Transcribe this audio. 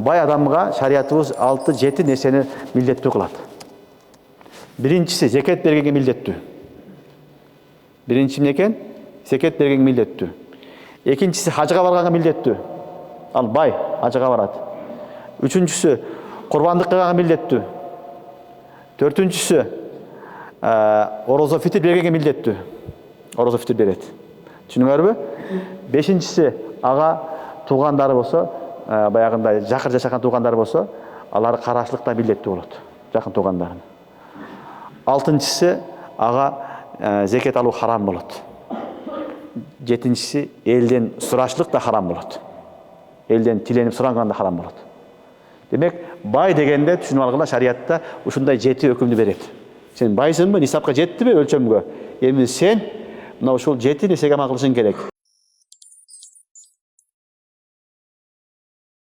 бай адамға шариятыбыз 6-7 нерсени милдеттүү кылат. Биринчиси зекет бергенге милдеттүү. Биринчи эмне экен? Зекет бергенге милдеттүү. Экинчиси хажыга барганга милдеттүү. Ал бай хажыга барат. Үчүнчүсү курбандык кылганга милдеттүү. Төртүнчүсү орозо фитир бергенге милдеттүү. Орозо фитир берет. Түшүнүңөрбү? Бешинчиси ага туугандары болсо, баягындай жакыр жашаган туугандары болсо, алар карашылыкта милдеттүү болот. Жакын туугандарын. Алтынчысы ага зекет алуу харам болот. Жетинчиси элден сурашылык да харам болот. Элден тиленип суранган да харам болот. Демек, бай дегенде түшүнүп алгыла шариятта ушундай 7 өкүмдү берет. Сен байсыңбы, нисапка жеттиби өлчөмгө? Эми сен мына ушул 7 нерсеге амал кылышың керек.